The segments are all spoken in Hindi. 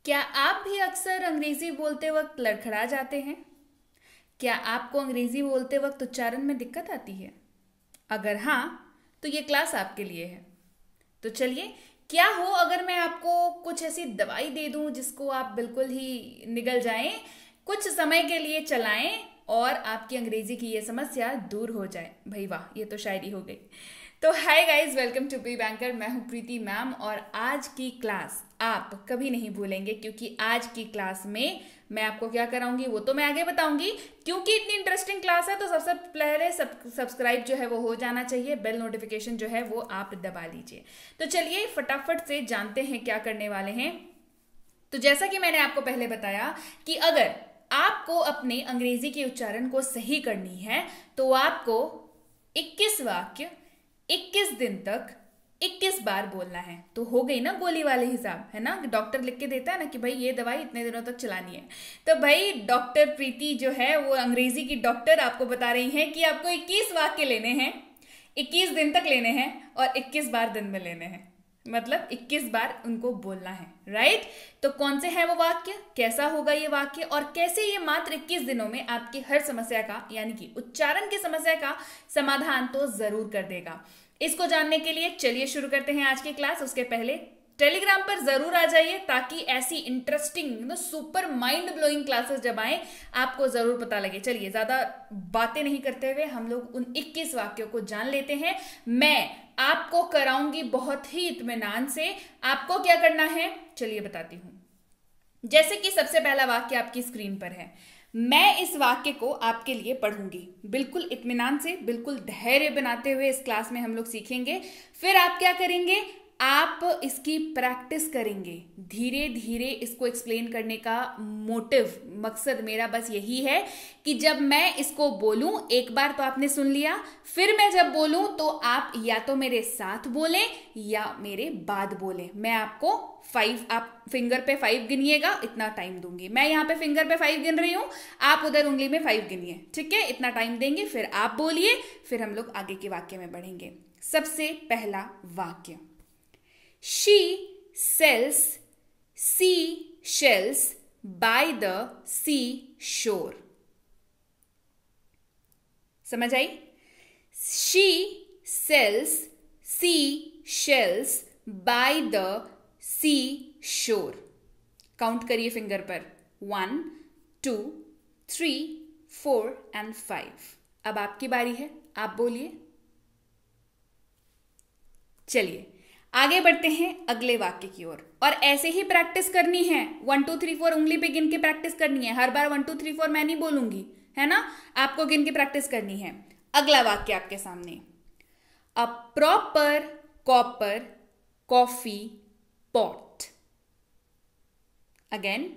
क्या आप भी अक्सर अंग्रेजी बोलते वक्त लड़खड़ा जाते हैं? क्या आपको अंग्रेजी बोलते वक्त उच्चारण में दिक्कत आती है? अगर हाँ, तो ये क्लास आपके लिए है। तो चलिए, क्या हो अगर मैं आपको कुछ ऐसी दवाई दे दूं जिसको आप बिल्कुल ही निगल जाएं, कुछ समय के लिए चलाएं और आपकी अंग्रेजी की ये समस्या दूर हो जाए। भाई वाह, ये तो शायरी हो गई। तो hi guys, welcome to pre banker. मैं हूं प्रीति मैम और आज की क्लास आप कभी नहीं भूलेंगे, क्योंकि आज की क्लास में मैं आपको क्या कराऊंगी वो तो मैं आगे बताऊंगी। क्योंकि इतनी इंटरेस्टिंग क्लास है तो सबसे पहले सब्सक्राइब जो है वो हो जाना चाहिए, बेल नोटिफिकेशन जो है वो आप दबा लीजिए। तो चलिए फटाफट से जानते हैं क्या करने वाले हैं। तो जैसा कि मैंने आपको पहले बताया कि अगर आपको अपने अंग्रेजी के उच्चारण को सही करनी है तो आपको 21 वाक्य 21 दिन तक 21 बार बोलना है। तो हो गई ना गोली वाले हिसाब, है ना? डॉक्टर लिख के देता है ना कि भाई ये दवाई इतने दिनों तक चलानी है। तो भाई डॉक्टर प्रीति जो है वो अंग्रेजी की डॉक्टर आपको बता रही है कि आपको 21 वाक्य लेने हैं, 21 दिन तक लेने हैं और 21 बार दिन में लेने हैं। मतलब 21 बार उनको बोलना है, राइट? तो कौन से हैं वो वाक्य, कैसा होगा ये वाक्य और कैसे ये मात्र 21 दिनों में आपकी हर समस्या का यानी कि उच्चारण की समस्या का समाधान तो जरूर कर देगा। इसको जानने के लिए चलिए शुरू करते हैं आज की क्लास। उसके पहले टेलीग्राम पर जरूर आ जाइए ताकि ऐसी interesting super mind blowing classes जब आए आपको जरूर पता लगे। चलिए ज्यादा बातें नहीं करते हुए हम लोग उन 21 वाक्यों को जान लेते हैं। मैं आपको कराऊंगी बहुत ही इत्मीनान से। आपको क्या करना है चलिए बताती हूं। जैसे कि सबसे पहला वाक्य आपकी स्क्रीन पर है, मैं इस वाक्य को आपके लिए पढ़ूंगी। बिल्कुल इत्मीनान से, बिल्कुल धैर्य बनाते हुए इस क्लास में हम लोग सीखेंगे। फिर आप क्या करेंगे, आप इसकी प्रैक्टिस करेंगे। धीरे धीरे इसको एक्सप्लेन करने का मकसद मेरा बस यही है कि जब मैं इसको बोलूं, एक बार तो आपने सुन लिया, फिर मैं जब बोलूं तो आप या तो मेरे साथ बोलें या मेरे बाद बोलें। मैं आपको 5, आप फिंगर पे 5 गिनिएगा, इतना टाइम दूंगी। मैं यहाँ पे फिंगर पे 5 गिन रही हूँ, आप उधर उंगली में 5 गिनिए, ठीक है? इतना टाइम देंगे, फिर आप बोलिए, फिर हम लोग आगे के वाक्य में बढ़ेंगे। सबसे पहला वाक्य, She sells seashells by the seashore. समझ आई? She sells seashells by the seashore. Count करिए फिंगर पर, 1 2 3 4 एंड 5। अब आपकी बारी है, आप बोलिए। चलिए आगे बढ़ते हैं अगले वाक्य की ओर और ऐसे ही प्रैक्टिस करनी है। 1 2 3 4 उंगली पे गिन के प्रैक्टिस करनी है। हर बार 1 2 3 4 मैं नहीं बोलूंगी, है ना? आपको गिन के प्रैक्टिस करनी है। अगला वाक्य आपके सामने, a proper copper coffee pot. Again,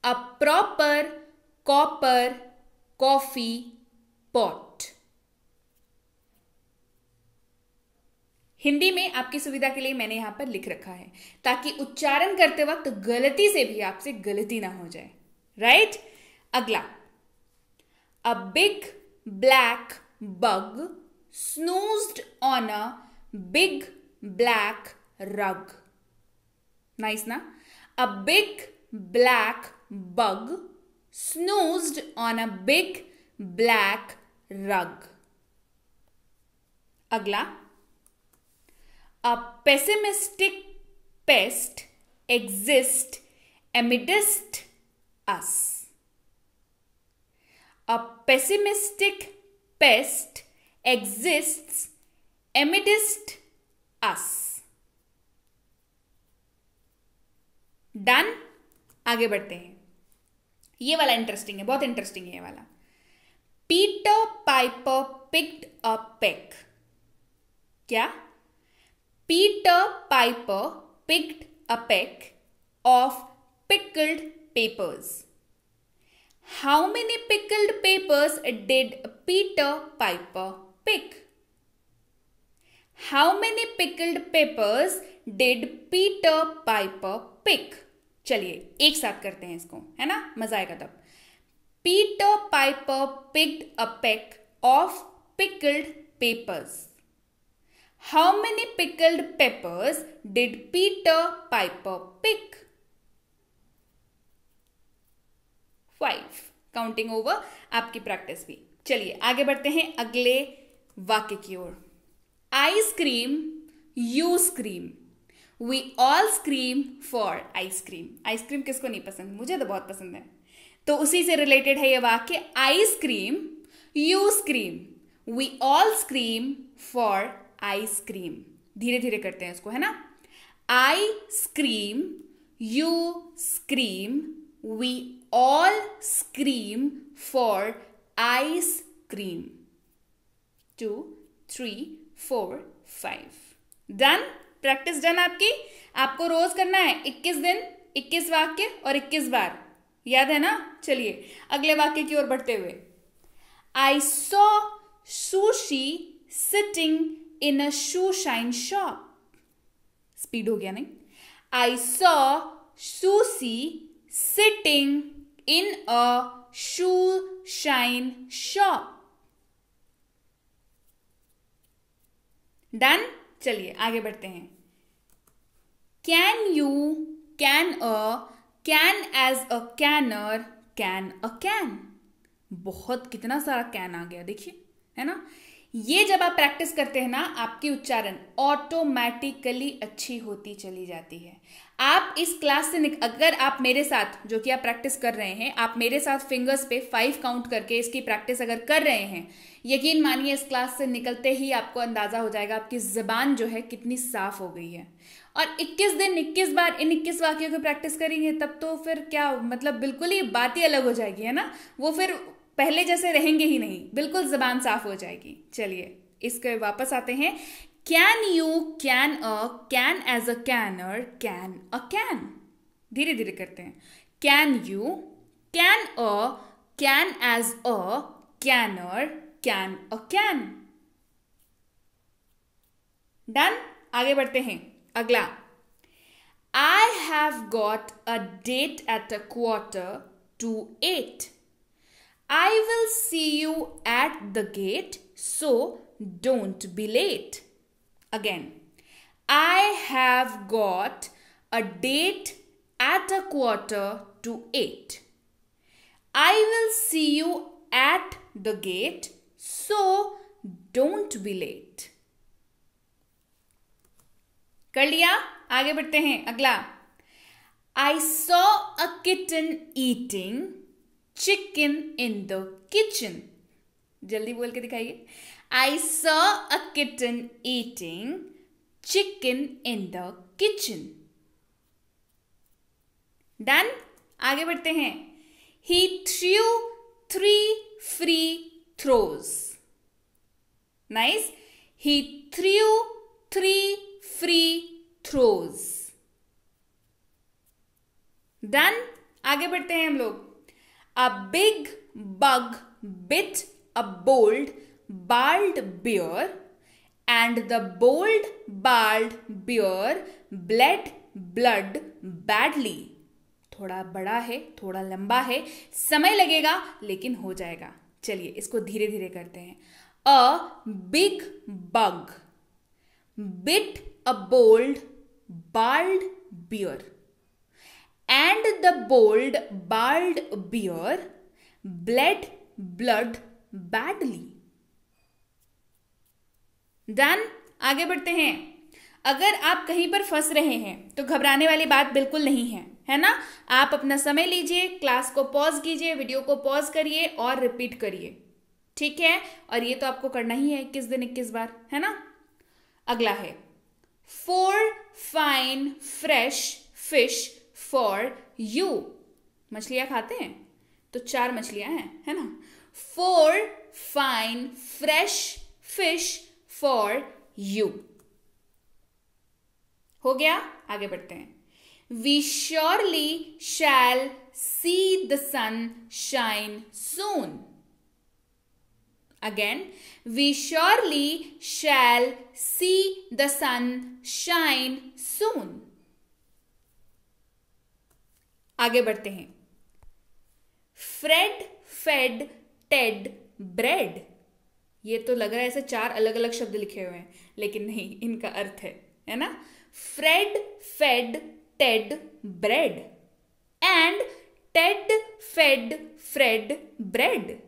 a proper copper coffee pot. Hindi में आपकी सुविधा के लिए मैंने यहां पर लिख रखा है ताकि उच्चारण करते वक्त गलती से भी आपसे गलती ना हो जाए, राइट? अगला, a big black bug snoozed on a big black rug. Nice ना? A big black bug snoozed on a big black rug. अगला, a pessimistic pest exists amidst us. A pessimistic pest exists amidst us. Done? आगे बढ़ते हैं। ये वाला इंटरेस्टिंग है, बहुत इंटरेस्टिंग है ये वाला। पीटर पाइपर पिक्ड अ पेक। क्या? Peter Piper picked a peck of pickled peppers. How many pickled peppers did Peter Piper pick? How many pickled peppers did Peter Piper pick? चलिए एक साथ करते हैं इसको, है ना? मजा आएगा तब। Peter Piper picked a peck of pickled peppers. How many pickled peppers did Peter Piper pick? 5 counting over आपकी प्रैक्टिस भी। चलिए आगे बढ़ते हैं अगले वाक्य की ओर। I scream, you scream, we all scream for ice cream. Ice cream किसको नहीं पसंद, मुझे तो बहुत पसंद है। तो उसी से रिलेटेड है ये वाक्य, I scream, you scream, we all scream for ice cream. धीरे धीरे करते हैं इसको, है ना। I scream, you scream, we all scream for ice cream. 2, 3, 4, 5। Done, practice done आपकी। आपको रोज करना है 21 दिन, 21 वाक्य और 21 बार, याद है ना। चलिए अगले वाक्य की ओर बढ़ते हुए। I saw sushi sitting in a shoe shine shop. Speed हो गया नहीं। I saw sushi sitting in a shoe shine shop. Done, चलिए आगे बढ़ते हैं। Can you, can a, can as a canner, can a can. बहुत कितना सारा कैन आ गया, देखिए, है ना। ये जब आप प्रैक्टिस करते हैं ना, आपकी उच्चारण ऑटोमेटिकली अच्छी होती चली जाती है। आप इस क्लास से अगर आप मेरे साथ, जो कि आप प्रैक्टिस कर रहे हैं, आप मेरे साथ फिंगर्स पे 5 काउंट करके इसकी प्रैक्टिस अगर कर रहे हैं, यकीन मानिए इस क्लास से निकलते ही आपको अंदाजा हो जाएगा आपकी जबान जो है कितनी साफ हो गई है। और 21 दिन 21 बार इन 21 वाक्यों की प्रैक्टिस करेंगे तब तो फिर क्या मतलब, बिल्कुल ही बात ही अलग हो जाएगी, है ना। वो फिर पहले जैसे रहेंगे ही नहीं, बिल्कुल जबान साफ हो जाएगी। चलिए इसके वापस आते हैं। Can you, can a, can as a canner, can a can. धीरे धीरे करते हैं। Can you, can a, can as a canner, can a can. Done, आगे बढ़ते हैं। अगला, I have got a date at a 7:45। I will see you at the gate, so don't be late. Again, I have got a date at 7:45. I will see you at the gate, so don't be late. कर लिया, आगे बढ़ते हैं। अगला, I saw a kitten eating chicken in the kitchen. जल्दी बोल के दिखाइए। I saw a kitten eating chicken in the kitchen. Done? आगे बढ़ते हैं। He threw 3 free throws. Nice. He threw 3 free throws. Done? आगे बढ़ते हैं हम लोग। A big bug bit a bold, bald bear, and the bold, bald bear bled blood badly. थोड़ा बड़ा है, थोड़ा लंबा है, समय लगेगा लेकिन हो जाएगा। चलिए इसको धीरे धीरे करते हैं। A big bug bit a bold, bald bear, and the bold, bald bear bled blood badly. Done? आगे बढ़ते हैं। अगर आप कहीं पर फंस रहे हैं तो घबराने वाली बात बिल्कुल नहीं है ना। आप अपना समय लीजिए, क्लास को पॉज कीजिए, वीडियो को पॉज करिए और रिपीट करिए, ठीक है। और ये तो आपको करना ही है 21 दिन 21 बार, है ना। अगला है 4 fine fresh fish for you. मछलियां खाते हैं तो 4 मछलियां हैं, है ना। 4 fine fresh fish for you. हो गया, आगे बढ़ते हैं। We surely shall see the sun shine soon. Again, we surely shall see the sun shine soon. आगे बढ़ते हैं। Fred fed Ted bread. ये तो लग रहा है ऐसे 4 अलग अलग शब्द लिखे हुए हैं, लेकिन नहीं, इनका अर्थ है ना। Fred fed Ted bread, and Ted fed Fred bread.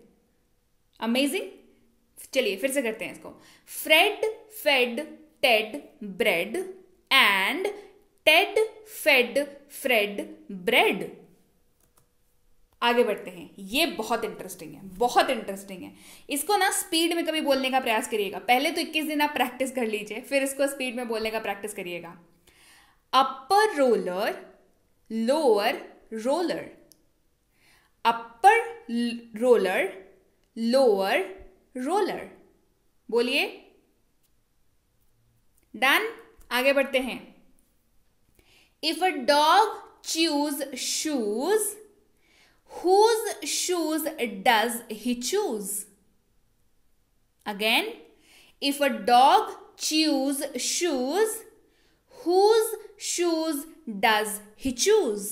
Amazing. चलिए फिर से करते हैं इसको। Fred fed Ted bread and Ted fed Fred bread. आगे बढ़ते हैं। ये बहुत इंटरेस्टिंग है, बहुत इंटरेस्टिंग है। इसको ना स्पीड में कभी बोलने का प्रयास करिएगा। पहले तो 21 दिन आप प्रैक्टिस कर लीजिए, फिर इसको स्पीड में बोलने का प्रैक्टिस करिएगा। Upper roller lower roller, upper roller lower roller. बोलिए। डन। आगे बढ़ते हैं। If a dog choose shoes, whose shoes does he choose? Again, if a dog chews shoes, whose shoes does he choose?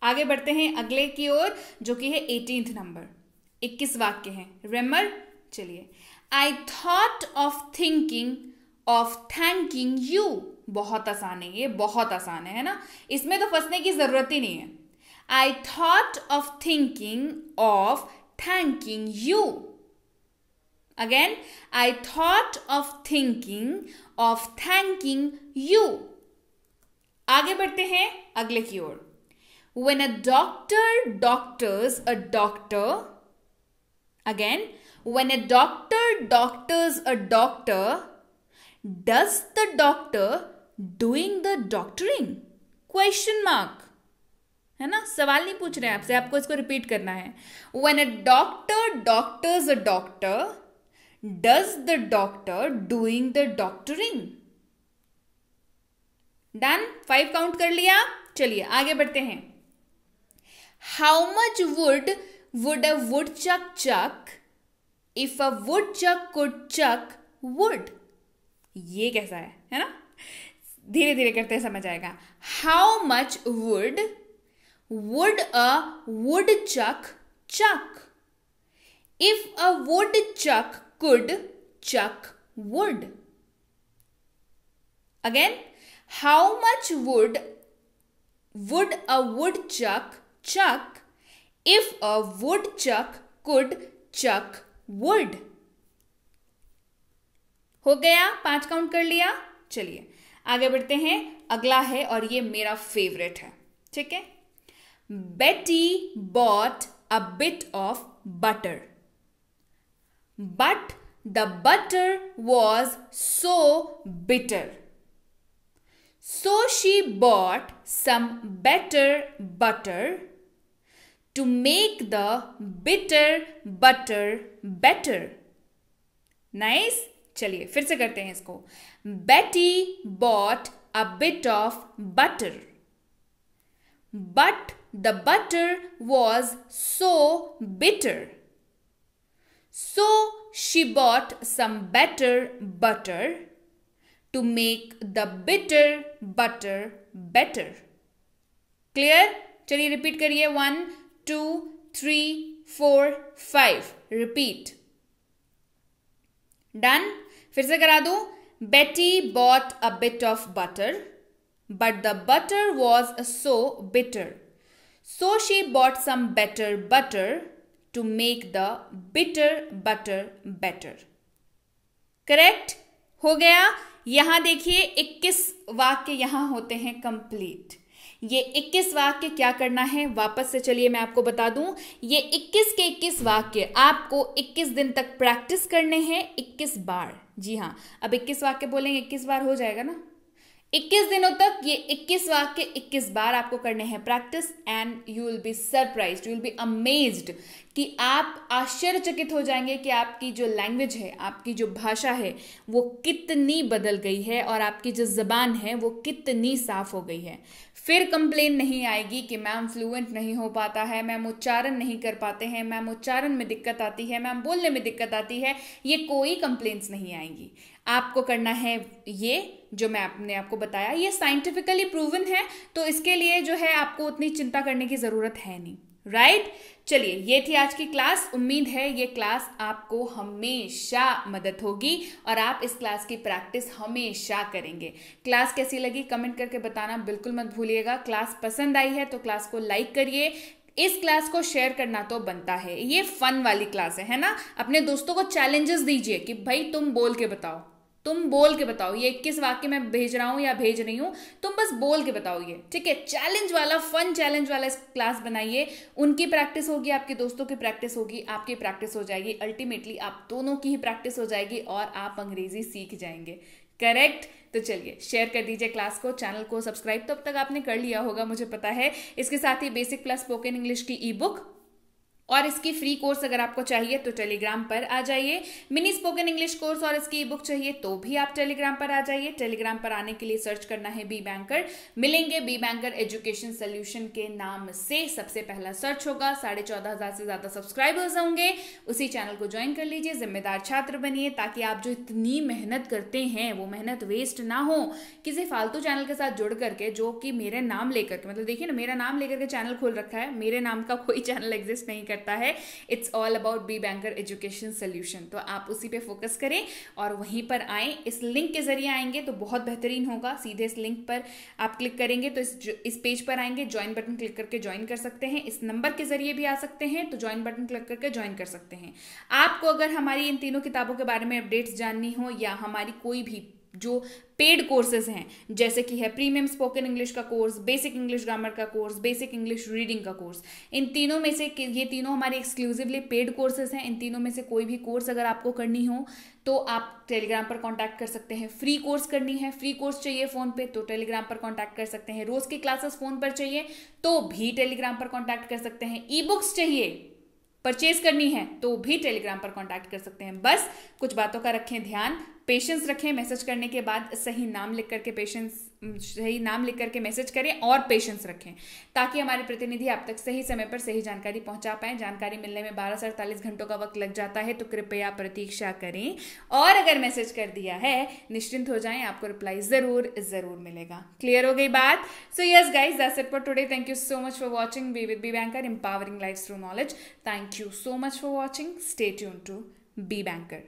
आगे बढ़ते हैं अगले की ओर, जो कि है 18th नंबर। 21 वाक्य हैं, रिमेंबर। चलिए। I thought of thinking of thanking you। बहुत आसान है, ये बहुत आसान है ना। इसमें तो फंसने की जरूरत ही नहीं है। I thought of thinking of thanking you. Again, I thought of thinking of thanking you. आगे बढ़ते हैं अगले की ओर। When a doctor doctors a doctor, again, when a doctor doctors a doctor, does the doctor doing the doctoring? Question mark. है ना, सवाल नहीं पूछ रहे हैं आपसे, आपको इसको रिपीट करना है। When a doctor doctors a doctor, does the doctor doing the doctoring? Done. 5 count कर लिया। चलिए आगे बढ़ते हैं। How much wood would a woodchuck chuck if a woodchuck could chuck wood? ये कैसा है ना। धीरे धीरे करते समझ आएगा। How much wood would a woodchuck chuck if a woodchuck could chuck wood? Again, how much wood would a woodchuck chuck if a woodchuck could chuck wood? हो गया, 5 काउंट कर लिया। चलिए आगे बढ़ते हैं। अगला है और ये मेरा फेवरेट है, ठीक है। Betty bought a bit of butter, but the butter was so bitter. So she bought some better butter to make the bitter butter better. Nice. चलिए फिर से करते हैं इसको। Betty bought a bit of butter, but the butter was so bitter. So she bought some better butter to make the bitter butter better. Clear? चलिए रिपीट करिए। 1 2 3 4 5। रिपीट। डन। फिर से करा दूं। Betty bought a bit of butter, but the butter was so bitter. So she bought some better butter to make the bitter butter better. Correct हो गया। यहां देखिए 21 वाक्य यहां होते हैं कंप्लीट। ये 21 वाक्य क्या करना है, वापस से चलिए मैं आपको बता दूं। ये 21 के 21 वाक्य आपको 21 दिन तक प्रैक्टिस करने हैं, 21 बार। जी हाँ, अब 21 वाक्य बोलेंगे 21 बार हो जाएगा ना। 21 दिनों तक ये 21 वाक्य 21 बार आपको करने हैं practice, and you will be surprised, you will be amazed कि आप आश्चर्यचकित हो जाएंगे कि आपकी जो लैंग्वेज है, आपकी जो भाषा है वो कितनी बदल गई है और आपकी जो ज़बान है वो कितनी साफ हो गई है। फिर कंप्लेन नहीं आएगी कि मैम फ्लुएंट नहीं हो पाता है, मैम उच्चारण नहीं कर पाते हैं, मैम उच्चारण में दिक्कत आती है, मैम बोलने में दिक्कत आती है। ये कोई कंप्लेंट्स नहीं आएंगी। आपको करना है ये जो मैं आपने आपको बताया, ये साइंटिफिकली प्रूवन है, तो इसके लिए जो है आपको उतनी चिंता करने की ज़रूरत है नहीं। राइट। चलिए, ये थी आज की क्लास। उम्मीद है ये क्लास आपको हमेशा मदद होगी और आप इस क्लास की प्रैक्टिस हमेशा करेंगे। क्लास कैसी लगी कमेंट करके बताना बिल्कुल मत भूलिएगा। क्लास पसंद आई है तो क्लास को लाइक करिए। इस क्लास को शेयर करना तो बनता है, ये फन वाली क्लास है ना। अपने दोस्तों को चैलेंजेस दीजिए कि भाई तुम बोल के बताओ, तुम बोल के बताओ ये 21 वाक्य मैं भेज रहा हूं या भेज रही हूं, तुम बस बोल के बताओ ये, ठीक है। चैलेंज वाला, फन चैलेंज वाला क्लास बनाइए। उनकी प्रैक्टिस होगी, आपके दोस्तों की प्रैक्टिस होगी, आपकी प्रैक्टिस हो जाएगी, अल्टीमेटली आप दोनों की ही प्रैक्टिस हो जाएगी और आप अंग्रेजी सीख जाएंगे। करेक्ट। तो चलिए, शेयर कर दीजिए क्लास को, चैनल को सब्सक्राइब तो अब तक आपने कर लिया होगा मुझे पता है। इसके साथ ही बेसिक प्लस स्पोकन इंग्लिश की ई बुक और इसकी फ्री कोर्स अगर आपको चाहिए तो टेलीग्राम पर आ जाइए। मिनी स्पोकन इंग्लिश कोर्स और इसकी ई बुक चाहिए तो भी आप टेलीग्राम पर आ जाइए। टेलीग्राम पर आने के लिए सर्च करना है बी बैंकर, मिलेंगे बी बैंकर एजुकेशन सोल्यूशन के नाम से, सबसे पहला सर्च होगा। 14,500 से ज्यादा सब्सक्राइबर्स होंगे। उसी चैनल को ज्वाइन कर लीजिए, जिम्मेदार छात्र बनिए, ताकि आप जो इतनी मेहनत करते हैं वो मेहनत वेस्ट ना हो किसी फालतू चैनल के साथ जुड़ करके, जो कि मेरे नाम लेकर के, मतलब देखिए ना, मेरा नाम लेकर के चैनल खोल रखा है, मेरे नाम का कोई चैनल एग्जिस्ट नहीं करता है। It's all about B banker education solution. तो आप उसी पे फोकस करें और वहीं पर आए। इस लिंक के जरिए आएंगे तो बहुत बेहतरीन होगा। सीधे इस लिंक पर आप क्लिक करेंगे तो इस पेज पर आएंगे, ज्वाइन बटन क्लिक करके ज्वाइन कर सकते हैं। इस नंबर के जरिए भी आ सकते हैं तो ज्वाइन बटन क्लिक करके ज्वाइन कर सकते हैं। आपको अगर हमारी इन तीनों किताबों के बारे में अपडेट्स जाननी हो या हमारी कोई भी जो पेड कोर्सेज हैं, जैसे कि है प्रीमियम स्पोकन इंग्लिश का कोर्स, बेसिक इंग्लिश ग्रामर का कोर्स, बेसिक इंग्लिश रीडिंग का कोर्स, इन तीनों में से, ये तीनों हमारे एक्सक्लूसिवली पेड कोर्सेज हैं। इन तीनों में से कोई भी कोर्स अगर आपको करनी हो तो आप टेलीग्राम पर कांटेक्ट कर सकते हैं। फ्री कोर्स करनी है, फ्री कोर्स चाहिए फोन पे तो टेलीग्राम पर कांटेक्ट कर सकते हैं। रोज की क्लासेस फोन पर चाहिए तो भी टेलीग्राम पर कांटेक्ट कर सकते हैं। ई बुक्स चाहिए, परचेज करनी है तो भी टेलीग्राम पर कांटेक्ट कर सकते हैं। बस कुछ बातों का रखें ध्यान, पेशेंस रखें, मैसेज करने के बाद सही नाम लिख करके सही नाम लिख करके मैसेज करें और पेशेंस रखें, ताकि हमारे प्रतिनिधि आप तक सही समय पर सही जानकारी पहुंचा पाए। जानकारी मिलने में 12 से 48 घंटों का वक्त लग जाता है, तो कृपया प्रतीक्षा करें। और अगर मैसेज कर दिया है, निश्चिंत हो जाएं, आपको रिप्लाई जरूर मिलेगा। क्लियर हो गई बात? So yes guys, that's it for today. Thank you so much for watching be with B banker, empowering lives through knowledge. Thank you so much for watching. Stay tuned to Be Banker.